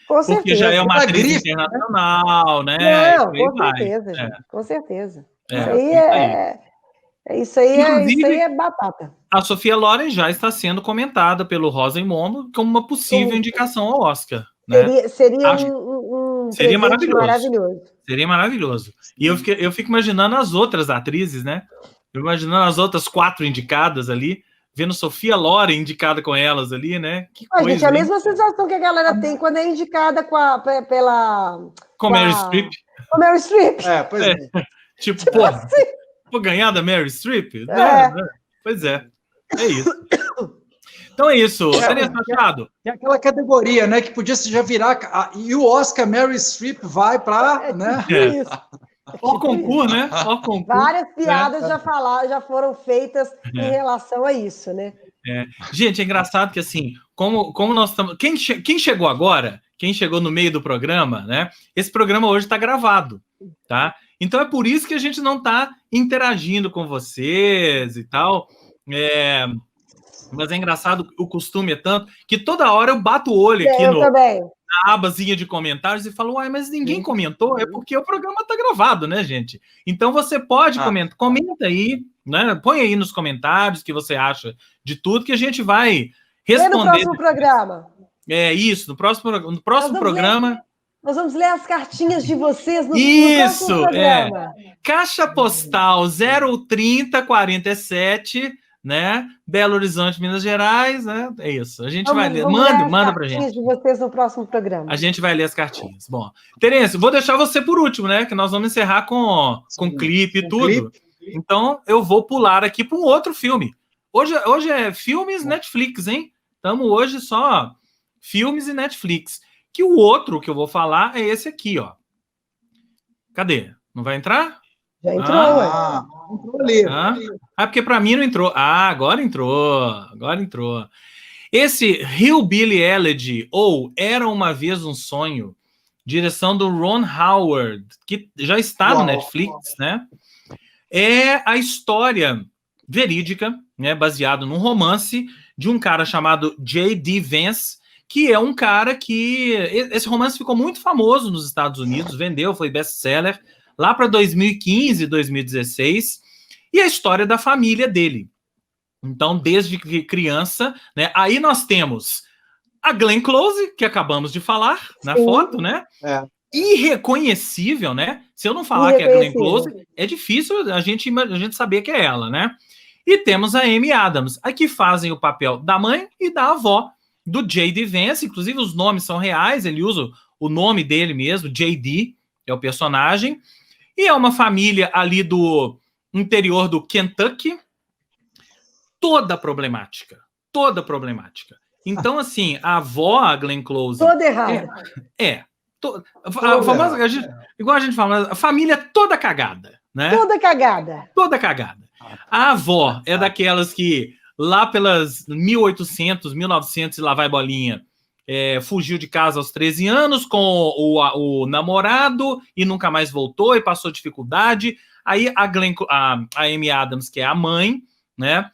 Speaker 1: com certeza.
Speaker 2: Porque já é uma atriz internacional, né?
Speaker 1: Não, com certeza. Isso aí é batata.
Speaker 2: A Sophia Loren já está sendo comentada pelo Rosa e Momo como uma possível indicação ao Oscar. Né?
Speaker 1: Seria maravilhoso.
Speaker 2: Seria maravilhoso. E eu fico imaginando as outras atrizes, né? Eu imaginando as outras 4 indicadas ali, vendo Sophia Loren indicada com elas ali, né? Que coisa,
Speaker 1: gente, a mesma sensação que a galera tem quando é indicada
Speaker 2: com Meryl Streep.
Speaker 1: Com Meryl Streep.
Speaker 3: Pois é.
Speaker 2: Tipo, vou ganhar da Meryl Streep? Pois é. É isso. Então é isso. Tereza Machado.
Speaker 3: Tem aquela categoria, né, que podia já virar... E o Oscar Meryl Streep vai para... né?
Speaker 2: O concurso, né?
Speaker 1: Várias piadas já foram feitas em relação a isso, né?
Speaker 2: Gente, é engraçado que, assim, como nós estamos... Quem chegou agora, quem chegou no meio do programa, né? Esse programa hoje está gravado, tá? Então é por isso que a gente não está interagindo com vocês e tal. Mas é engraçado, o costume é tanto que toda hora eu bato o olho aqui na abazinha de comentários e falo, mas ninguém comentou, é porque o programa está gravado, né, gente? Então você pode comentar, comenta aí, né? Põe aí nos comentários o que você acha de tudo, que a gente vai responder.
Speaker 1: No próximo programa.
Speaker 2: Isso, no próximo programa.
Speaker 1: Nós vamos ler as cartinhas de vocês no próximo programa.
Speaker 2: Caixa postal 03047, né? Belo Horizonte, Minas Gerais, né? É isso. A gente vai ler. Manda pra gente.
Speaker 1: De vocês no próximo programa.
Speaker 2: A gente vai ler as cartinhas. Bom, Terence, vou deixar você por último, né? Que nós vamos encerrar com clipe e tudo. Então, eu vou pular aqui para um outro filme. Hoje é filmes Netflix, hein? Estamos hoje só filmes e Netflix. Que o outro que eu vou falar é esse aqui, ó. Cadê? Não vai entrar?
Speaker 1: Já entrou,
Speaker 3: entrou ali.
Speaker 2: Porque para mim não entrou. Agora entrou. Esse Hillbilly Elegy, ou Era Uma Vez um Sonho, direção do Ron Howard, que já está no Netflix, né? É a história verídica, né, baseado num romance de um cara chamado J.D. Vance, que é um cara que... Esse romance ficou muito famoso nos Estados Unidos, vendeu, foi best-seller, lá para 2015, 2016, e a história da família dele. Então, desde criança, né? Aí nós temos a Glenn Close, que acabamos de falar na foto, né? Irreconhecível, né? Se eu não falar que é a Glenn Close, é difícil a gente saber que é ela, né? E temos a Amy Adams, a que fazem o papel da mãe e da avó do J.D. Vance. Inclusive, os nomes são reais, ele usa o nome dele mesmo, J.D., é o personagem. E é uma família ali do interior do Kentucky, toda problemática. Então, assim, a avó, a Glenn Close...
Speaker 1: Toda errada.
Speaker 2: A famosa, igual a gente fala, a família toda cagada, né?
Speaker 1: Toda cagada.
Speaker 2: A avó é daquelas que, lá pelas 1800, 1900, e lá vai bolinha, fugiu de casa aos 13 anos com o namorado e nunca mais voltou e passou dificuldade. Aí a Amy Adams, que é a mãe, né?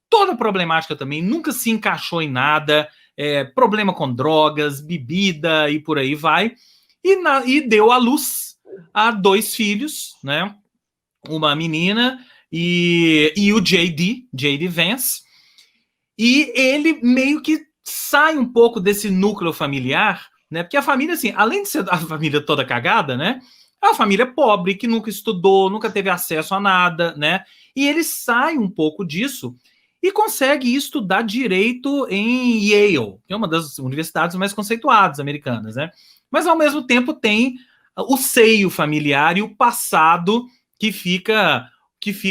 Speaker 2: Toda problemática também, nunca se encaixou em nada, problema com drogas, bebida e por aí vai. E deu à luz a 2 filhos, né? Uma menina e o J.D. Vance. E ele meio que sai um pouco desse núcleo familiar, né? Porque a família, assim, além de ser a família toda cagada, né? É uma família pobre, que nunca estudou, nunca teve acesso a nada, né? E ele sai um pouco disso e consegue estudar direito em Yale, que é uma das universidades mais conceituadas americanas, né? Mas, ao mesmo tempo, tem o seio familiar e o passado que fica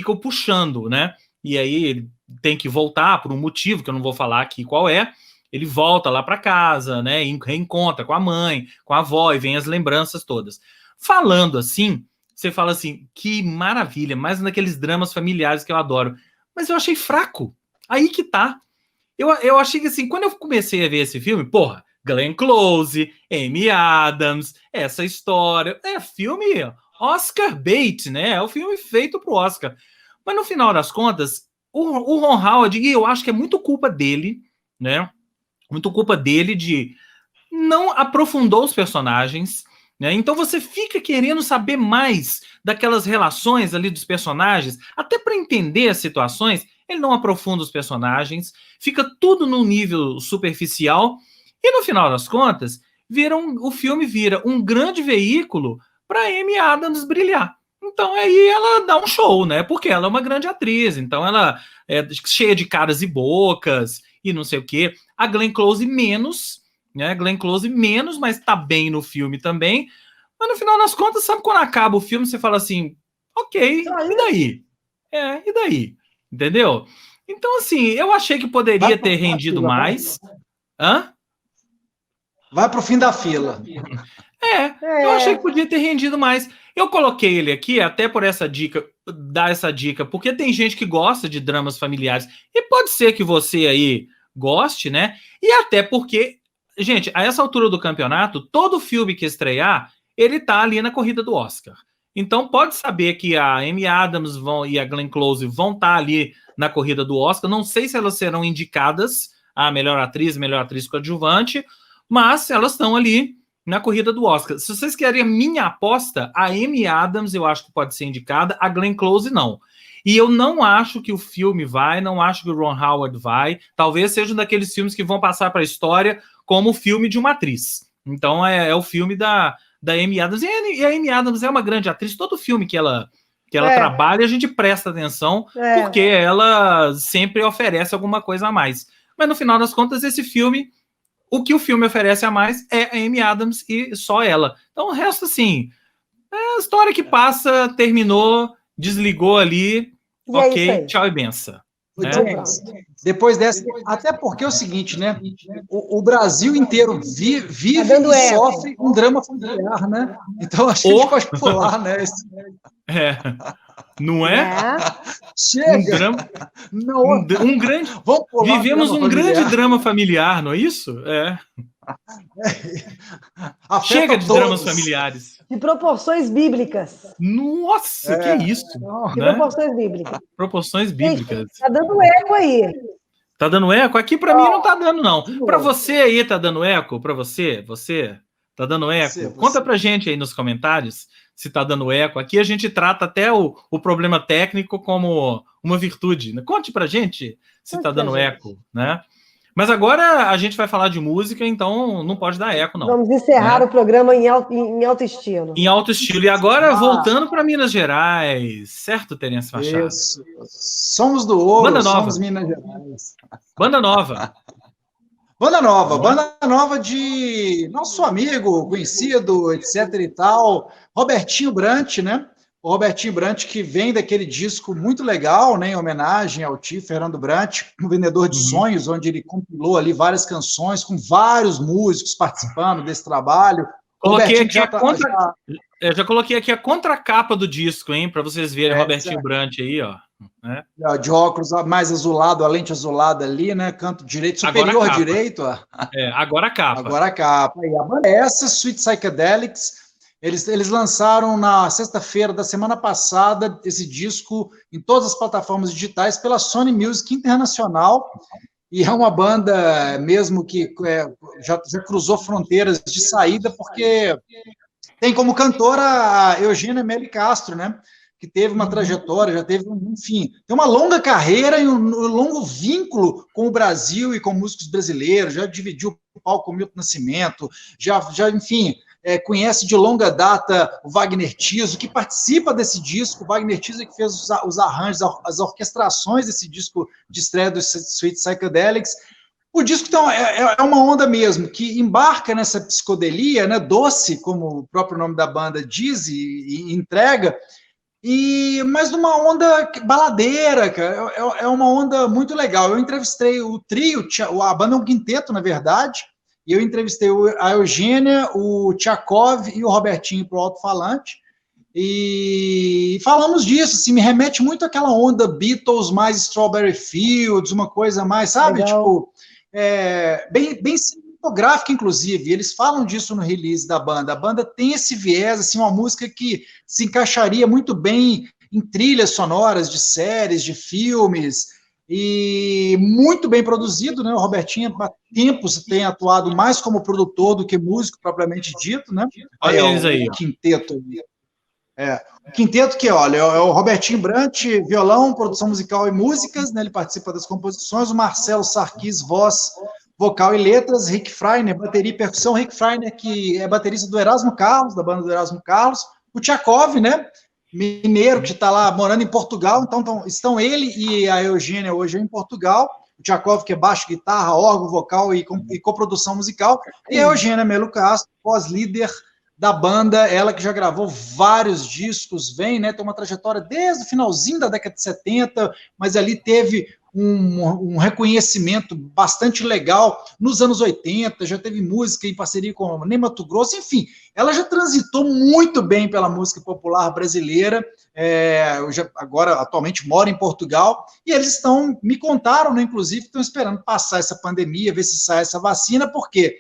Speaker 2: o puxando, né? E aí ele tem que voltar por um motivo, que eu não vou falar aqui qual é. Ele volta lá para casa, né? E reencontra com a mãe, com a avó, e vem as lembranças todas. Falando assim, você fala assim, que maravilha, mais um daqueles dramas familiares que eu adoro. Mas eu achei fraco. Aí que tá. Eu achei que assim, quando eu comecei a ver esse filme, porra, Glenn Close, Amy Adams, essa história, filme Oscar bait, né? É o filme feito pro Oscar. Mas no final das contas, o Ron Howard, e eu acho que é muito culpa dele, né? Muito culpa dele de não aprofundou os personagens, né? Então você fica querendo saber mais daquelas relações ali dos personagens, até para entender as situações. Ele não aprofunda os personagens, fica tudo num nível superficial, e no final das contas, o filme vira um grande veículo para Amy Adams brilhar. Então aí ela dá um show, né? Porque ela é uma grande atriz, então ela é cheia de caras e bocas e não sei o quê. A Glenn Close menos, né? Glenn Close menos, mas tá bem no filme também. Mas no final das contas, sabe quando acaba o filme, você fala assim, ok, e daí? E daí? Entendeu? Então, assim, eu achei que poderia ter rendido mais. Hã?
Speaker 3: Vai pro fim da fila.
Speaker 2: Eu achei que podia ter rendido mais. Eu coloquei ele aqui até por essa dica, dar essa dica, porque tem gente que gosta de dramas familiares, e pode ser que você aí goste, né? E até porque, gente, a essa altura do campeonato, todo filme que estrear, ele tá ali na corrida do Oscar. Então pode saber que a Amy Adams e a Glenn Close vão estar ali na corrida do Oscar. Não sei se elas serão indicadas a melhor atriz coadjuvante, mas elas estão ali na corrida do Oscar. Se vocês querem a minha aposta, a Amy Adams eu acho que pode ser indicada, a Glenn Close não. E eu não acho que o filme vai, não acho que o Ron Howard vai. Talvez seja um daqueles filmes que vão passar para a história como o filme de uma atriz. Então é o filme da Amy Adams. E a Amy Adams é uma grande atriz. Todo filme que ela trabalha, a gente presta atenção, porque ela sempre oferece alguma coisa a mais. Mas no final das contas, esse filme, o que o filme oferece a mais é a Amy Adams e só ela. Então o resto, assim, é a história que passa, terminou, desligou ali,
Speaker 1: E
Speaker 2: ok, tchau e benção.
Speaker 3: Depois dessa, até porque é o seguinte, né? O Brasil inteiro vive
Speaker 1: e
Speaker 3: sofre um drama familiar, né? Então a gente pode pular, né?
Speaker 2: Não é?
Speaker 3: Chega!
Speaker 2: Um drama. Um grande. Vivemos um grande drama familiar, não é isso? Chega de dramas familiares.
Speaker 1: De proporções bíblicas.
Speaker 2: Nossa, que isso?
Speaker 1: De proporções bíblicas.
Speaker 2: Proporções bíblicas.
Speaker 1: Gente, tá dando eco aí.
Speaker 2: Tá dando eco? Aqui para mim não tá dando, não. Para você aí tá dando eco? Para você? Tá dando eco? Você. Conta pra gente aí nos comentários se tá dando eco. Aqui a gente trata até o problema técnico como uma virtude. Conte pra gente se tá dando eco, né? Mas agora a gente vai falar de música, então não pode dar eco, não.
Speaker 1: Vamos encerrar o programa em alto estilo.
Speaker 2: Em alto estilo. E agora, voltando para Minas Gerais, certo, Terence Machado?
Speaker 3: Isso. Somos do ouro,
Speaker 2: Banda nova.
Speaker 3: somos Minas Gerais.
Speaker 2: Banda nova.
Speaker 3: Banda nova de nosso amigo, conhecido, etc e tal, Robertinho Brant, né? O Robertinho Brant, que vem daquele disco muito legal, né, em homenagem ao tio Fernando Brant, o Vendedor de Sonhos, onde ele compilou ali várias canções com vários músicos participando desse trabalho.
Speaker 2: Coloquei aqui Eu já coloquei aqui a contracapa do disco, hein, para vocês verem Robertinho Brant aí, ó. Né?
Speaker 3: De óculos mais azulado, a lente azulada ali, né? Canto direito, superior direito. Ó.
Speaker 2: Agora a capa.
Speaker 3: Agora a capa. E a banda é essa, Sweet Psychedelics. Eles lançaram na sexta-feira da semana passada esse disco em todas as plataformas digitais pela Sony Music Internacional. E é uma banda mesmo que já cruzou fronteiras de saída, porque tem como cantora a Eugênia Melli Castro, né? Que teve uma trajetória, já teve, enfim, tem uma longa carreira e um longo vínculo com o Brasil e com músicos brasileiros, já dividiu o palco com o Milton Nascimento, já enfim, conhece de longa data o Wagner Tiso, que participa desse disco. O Wagner Tiso que fez os arranjos, as orquestrações desse disco de estreia do Sweet Psychedelics. O disco, então, é uma onda mesmo, que embarca nessa psicodelia, né, doce, como o próprio nome da banda diz e entrega, mas numa onda baladeira, cara. É uma onda muito legal. Eu entrevistei o trio, a banda é um quinteto, na verdade, e eu entrevistei a Eugênia, o Tchakov e o Robertinho para o alto-falante, e falamos disso, assim, me remete muito àquela onda Beatles mais Strawberry Fields, uma coisa mais, sabe, legal. Tipo, bem cinematográfica, inclusive. Eles falam disso no release da banda. A banda tem esse viés, assim, uma música que se encaixaria muito bem em trilhas sonoras de séries, de filmes, e muito bem produzido, né? O Robertinho há tempos tem atuado mais como produtor do que músico propriamente dito, né?
Speaker 2: Olha eles aí.
Speaker 3: O quinteto. O quinteto que, olha, é o Robertinho Brant, violão, produção musical e músicas, né? Ele participa das composições, o Marcelo Sarkis, voz, vocal e letras, Rick Freiner, bateria e percussão, Rick Freiner, que é baterista do Erasmo Carlos, da banda do Erasmo Carlos, o Tchakov, né? Mineiro, que está lá morando em Portugal, então estão ele e a Eugênia hoje em Portugal, o Tchakov, que é baixo, guitarra, órgão, vocal e coprodução musical, e a Eugênia Melo Castro, pós-líder da banda, ela que já gravou vários discos, tem uma trajetória desde o finalzinho da década de 70, mas ali teve um reconhecimento bastante legal nos anos 80, já teve música em parceria com o Ney Matogrosso, enfim, ela já transitou muito bem pela música popular brasileira, agora atualmente mora em Portugal, e eles me contaram, né, inclusive, que estão esperando passar essa pandemia, ver se sai essa vacina, porque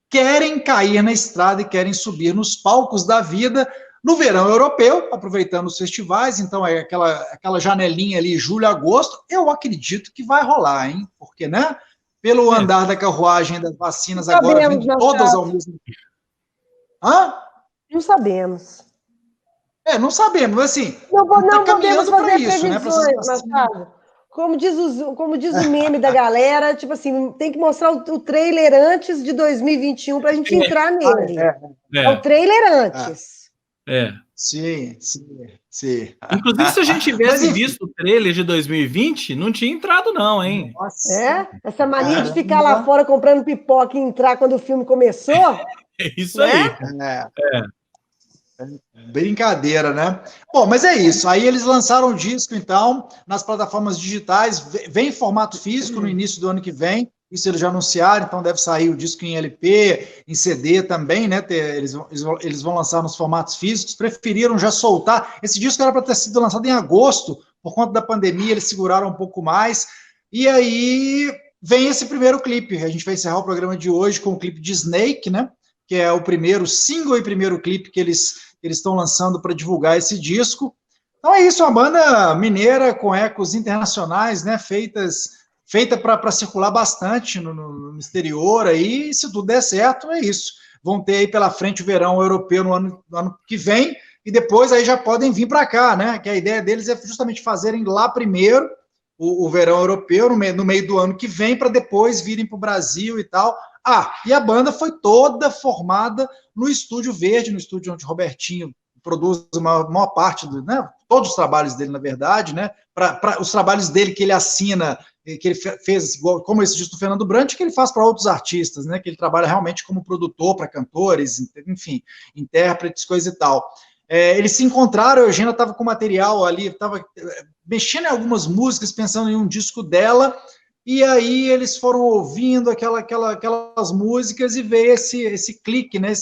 Speaker 3: querem cair na estrada e querem subir nos palcos da vida no verão europeu, aproveitando os festivais. Então é aquela janelinha ali, julho, agosto, eu acredito que vai rolar, hein? Porque, né? Pelo andar da carruagem das vacinas agora, vindo todas ao mesmo tempo. Hã?
Speaker 1: Não sabemos.
Speaker 3: Não sabemos, mas assim,
Speaker 1: não podemos fazer
Speaker 3: isso, né?
Speaker 1: Machado. Como diz o meme da galera, tipo assim, tem que mostrar o trailer antes de 2021 para a gente entrar nele. É o trailer antes.
Speaker 3: Sim.
Speaker 2: Inclusive, se a gente tivesse visto o trailer de 2020, não tinha entrado não, hein?
Speaker 1: Nossa. Essa mania de ficar lá fora comprando pipoca e entrar quando o filme começou.
Speaker 2: É isso aí.
Speaker 3: Brincadeira, né? Bom, mas é isso. Aí eles lançaram o disco, então, nas plataformas digitais. Vem em formato físico no início do ano que vem. Isso eles já anunciaram, então deve sair o disco em LP, em CD também, né? Eles vão lançar nos formatos físicos. Preferiram já soltar. Esse disco era para ter sido lançado em agosto, por conta da pandemia, eles seguraram um pouco mais. E aí vem esse primeiro clipe. A gente vai encerrar o programa de hoje com o clipe de Snake, né? Que é o primeiro single e primeiro clipe que eles estão lançando para divulgar esse disco. Então é isso, uma banda mineira com ecos internacionais, né, feita para circular bastante no exterior, aí, se tudo der certo, é isso. Vão ter aí pela frente o verão europeu no ano que vem, e depois aí já podem vir para cá, né, que a ideia deles é justamente fazerem lá primeiro, o verão europeu no meio do ano que vem, para depois virem para o Brasil e tal. E a banda foi toda formada no Estúdio Verde, no estúdio onde o Robertinho produz a maior parte, todos os trabalhos dele, na verdade, né? Os trabalhos dele que ele assina, que ele fez, como esse disco do Fernando Brant, que ele faz para outros artistas, né? Que ele trabalha realmente como produtor para cantores, enfim, intérpretes, coisa e tal. Eles se encontraram, a Eugênia estava com material ali, estava mexendo em algumas músicas, pensando em um disco dela, e aí eles foram ouvindo aquelas músicas e veio esse clique, né?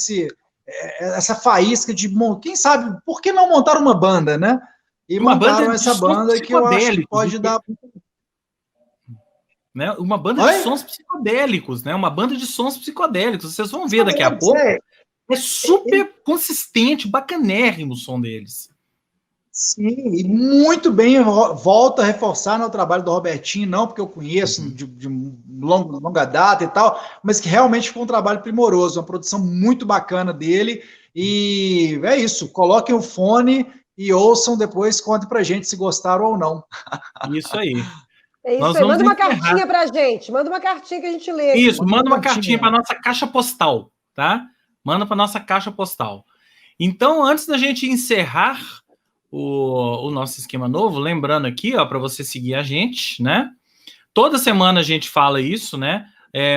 Speaker 3: Essa faísca de, quem sabe, por que não montar uma banda, né? E
Speaker 2: uma
Speaker 3: montaram
Speaker 2: banda
Speaker 3: essa banda que eu acho que pode dar...
Speaker 2: Né? Uma banda de sons psicodélicos, né? Uma banda de sons psicodélicos. Vocês vão ver daqui a pouco. É super consistente, bacanérrimo o som deles.
Speaker 3: Sim, e muito bem, volto a reforçar no trabalho do Robertinho, não porque eu conheço de longa data e tal, mas que realmente ficou um trabalho primoroso, uma produção muito bacana dele, e é isso, coloquem o fone e ouçam depois, contem pra gente se gostaram ou não.
Speaker 2: Isso aí.
Speaker 1: É isso aí, manda uma cartinha pra gente, manda uma cartinha que a gente lê.
Speaker 2: Isso, manda uma cartinha para nossa caixa postal, tá? Manda para nossa caixa postal. Então, antes da gente encerrar o nosso esquema novo, lembrando aqui, ó, para você seguir a gente, né? Toda semana a gente fala isso, né?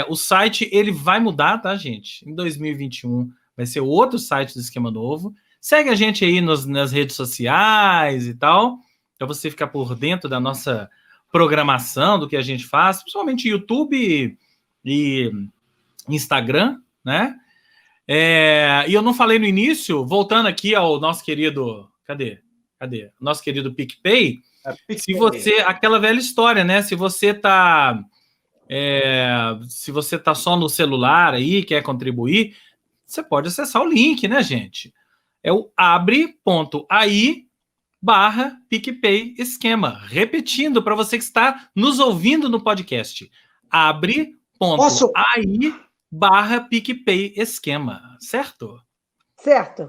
Speaker 2: O site, ele vai mudar, tá, gente? Em 2021 vai ser outro site do Esquema Novo. Segue a gente aí nas redes sociais e tal, para você ficar por dentro da nossa programação, do que a gente faz, principalmente YouTube e Instagram, né? E eu não falei no início, voltando aqui ao nosso querido... Cadê? Nosso querido PicPay. Se você... Aquela velha história, né? Se você tá só no celular aí, quer contribuir, você pode acessar o link, né, gente? É o abre.ai/PicPay Esquema. Repetindo, para você que está nos ouvindo no podcast. Abre.ai/PicPay Esquema. Certo?
Speaker 3: Certo.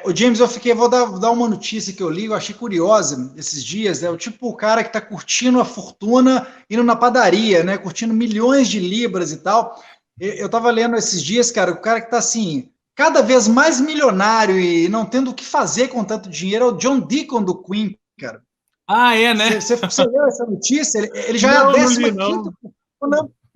Speaker 3: O James, vou dar uma notícia que eu li, eu achei curiosa esses dias, né? O cara que está curtindo a fortuna indo na padaria, né? Curtindo milhões de libras e tal. Eu estava lendo esses dias, cara, o cara que está assim, cada vez mais milionário e não tendo o que fazer com tanto dinheiro é o John Deacon do Queen, cara.
Speaker 2: Né?
Speaker 3: Você leu essa notícia? Ele já é a 15ª.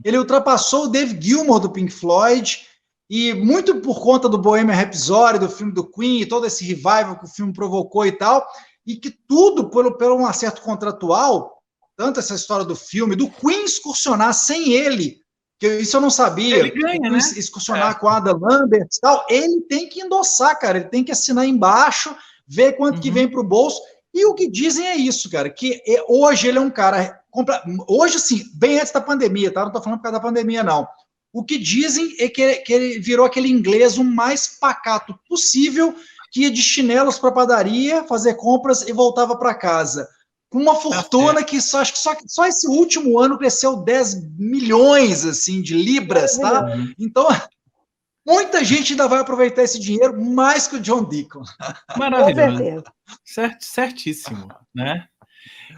Speaker 3: Ele ultrapassou o Dave Gilmour do Pink Floyd. E muito por conta do Bohemian Rhapsody, do filme do Queen, e todo esse revival que o filme provocou e tal, e que tudo pelo um acerto contratual, tanto essa história do filme, do Queen excursionar sem ele, que isso eu não sabia,
Speaker 2: ele ganha, né?
Speaker 3: Excursionar com a Ada Lambert e tal, ele tem que endossar, cara, ele tem que assinar embaixo, ver quanto que vem para o bolso, e o que dizem é isso, cara, que hoje ele é um cara, hoje sim, bem antes da pandemia, tá? Não tô falando por causa da pandemia, não. O que dizem é que ele virou aquele inglês o mais pacato possível, que ia de chinelos para a padaria, fazer compras e voltava para casa. Com uma fortuna que acho que só esse último ano cresceu 10 milhões assim, de libras, tá? Então, muita gente ainda vai aproveitar esse dinheiro mais que o John Deacon.
Speaker 2: Maravilhoso. Certíssimo, né?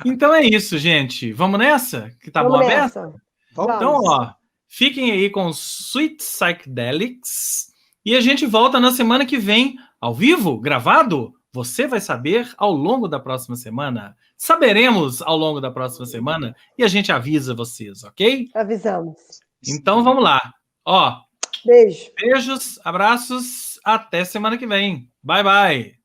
Speaker 2: Então é isso, gente. Vamos nessa? Que tá bom aberto? Então, ó. Fiquem aí com Sweet Psychedelics e a gente volta na semana que vem, ao vivo, gravado. Você vai saber ao longo da próxima semana. Saberemos ao longo da próxima semana e a gente avisa vocês, ok?
Speaker 1: Avisamos.
Speaker 2: Então vamos lá. Ó,
Speaker 1: beijos,
Speaker 2: abraços, até semana que vem. Bye, bye.